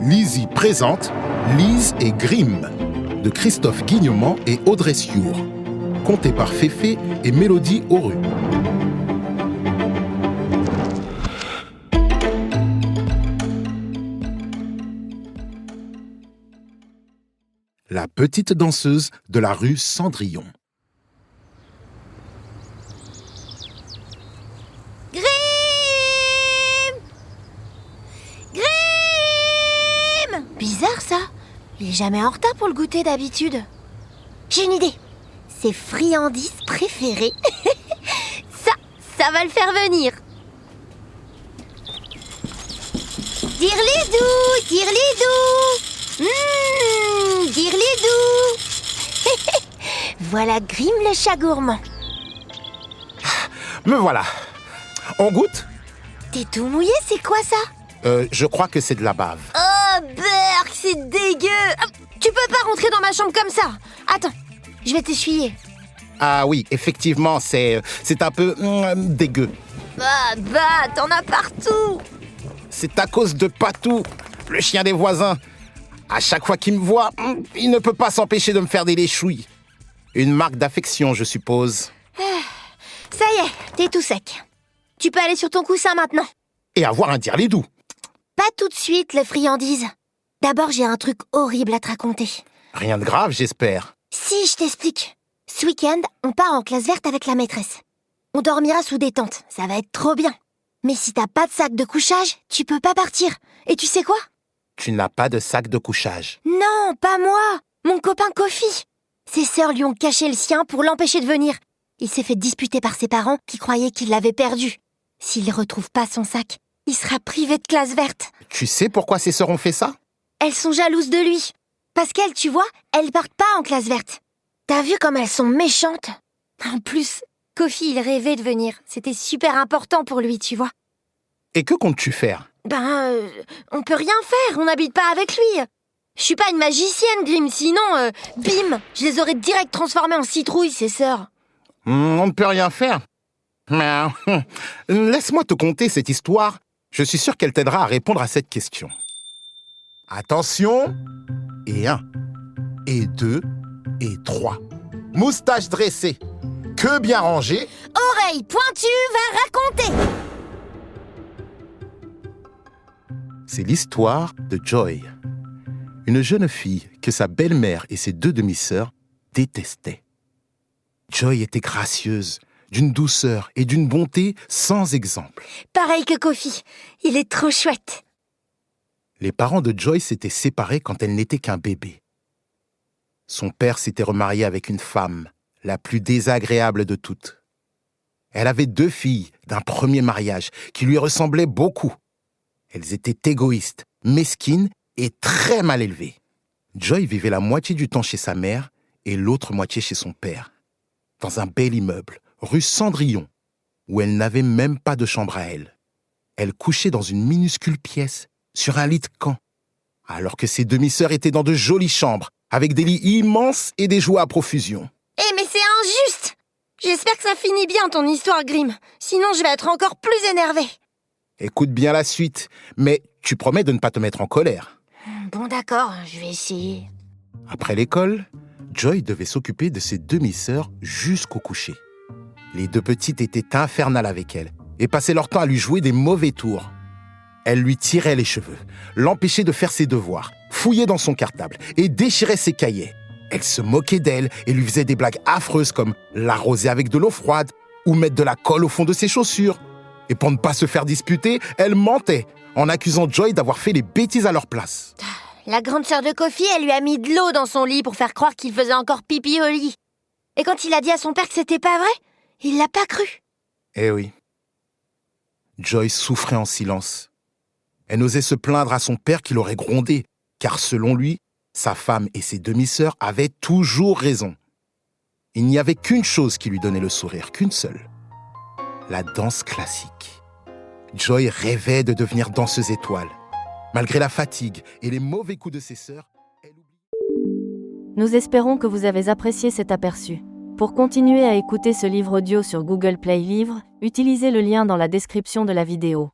Lizzie présente Lise et Grimm de Christophe Guignemont et Audrey Siour, conté par Féfé et Mélodie Auru. La petite danseuse de la rue Cendrillon. Grimm! Grimm! Bizarre ça. Il est jamais en retard pour le goûter d'habitude. J'ai une idée. Ses friandises préférées. ça va le faire venir. Dirlidou, dirlidou. Dirlidou. Voilà Grimm le chat gourmand. Me voilà. On goûte ? T'es tout mouillé, c'est quoi ça? Je crois que c'est de la bave. Oh, berk, c'est dégueu. Tu peux pas rentrer dans ma chambre comme ça. Attends, je vais t'essuyer. Ah oui, effectivement, c'est un peu dégueu. Bah, t'en as partout. C'est à cause de Patou, le chien des voisins. À chaque fois qu'il me voit, il ne peut pas s'empêcher de me faire des léchouilles. Une marque d'affection, je suppose. Ça y est, t'es tout sec. Tu peux aller sur ton coussin maintenant. Et avoir un dirlidou. Pas tout de suite, les friandises. D'abord, j'ai un truc horrible à te raconter. Rien de grave, j'espère. Si, je t'explique. Ce week-end, on part en classe verte avec la maîtresse. On dormira sous des tentes, ça va être trop bien. Mais si t'as pas de sac de couchage, tu peux pas partir. Et tu sais quoi? Tu n'as pas de sac de couchage. Non, pas moi. Mon copain Kofi. Ses sœurs lui ont caché le sien pour l'empêcher de venir. Il s'est fait disputer par ses parents qui croyaient qu'il l'avait perdu. S'il retrouve pas son sac, il sera privé de classe verte. Tu sais pourquoi ses sœurs ont fait ça? Elles sont jalouses de lui. Parce qu'elles, tu vois, elles partent pas en classe verte. T'as vu comme elles sont méchantes? En plus, Kofi, il rêvait de venir. C'était super important pour lui, tu vois. Et que comptes-tu faire? On peut rien faire, on n'habite pas avec lui. Je suis pas une magicienne, Grimm, sinon, bim, je les aurais direct transformées en citrouilles, ces sœurs. On ne peut rien faire. Mais laisse-moi te conter cette histoire. Je suis sûr qu'elle t'aidera à répondre à cette question. Attention, et 1, et 2, et 3. Moustache dressée, queue bien rangée. Oreille pointue va raconter. C'est l'histoire de Joy, une jeune fille que sa belle-mère et ses 2 demi-sœurs détestaient. Joy était gracieuse, d'une douceur et d'une bonté sans exemple. Pareil que Kofi, il est trop chouette. Les parents de Joy s'étaient séparés quand elle n'était qu'un bébé. Son père s'était remarié avec une femme, la plus désagréable de toutes. Elle avait 2 filles d'un premier mariage qui lui ressemblaient beaucoup. Elles étaient égoïstes, mesquines et très mal élevées. Joy vivait la moitié du temps chez sa mère et l'autre moitié chez son père, dans un bel immeuble, rue Cendrillon, où elle n'avait même pas de chambre à elle. Elle couchait dans une minuscule pièce, sur un lit de camp, alors que ses demi-sœurs étaient dans de jolies chambres, avec des lits immenses et des jouets à profusion. Mais c'est injuste. J'espère que ça finit bien ton histoire, Grimm. Sinon, je vais être encore plus énervée. Écoute bien la suite, mais tu promets de ne pas te mettre en colère. Bon, d'accord, je vais essayer. Après l'école, Joy devait s'occuper de ses demi-sœurs jusqu'au coucher. Les 2 petites étaient infernales avec elle et passaient leur temps à lui jouer des mauvais tours. Elle lui tirait les cheveux, l'empêchait de faire ses devoirs, fouillait dans son cartable et déchirait ses cahiers. Elle se moquait d'elle et lui faisait des blagues affreuses comme l'arroser avec de l'eau froide ou mettre de la colle au fond de ses chaussures. Et pour ne pas se faire disputer, elle mentait en accusant Joy d'avoir fait les bêtises à leur place. La grande sœur de Kofi, elle lui a mis de l'eau dans son lit pour faire croire qu'il faisait encore pipi au lit. Et quand il a dit à son père que c'était pas vrai, il l'a pas cru. Eh oui. Joy souffrait en silence. Elle n'osait se plaindre à son père qui l'aurait grondée, car selon lui, sa femme et ses demi-sœurs avaient toujours raison. Il n'y avait qu'une chose qui lui donnait le sourire, qu'une seule. La danse classique. Joy rêvait de devenir danseuse étoile. Malgré la fatigue et les mauvais coups de ses sœurs, elle oubliait... Nous espérons que vous avez apprécié cet aperçu. Pour continuer à écouter ce livre audio sur Google Play Livres, utilisez le lien dans la description de la vidéo.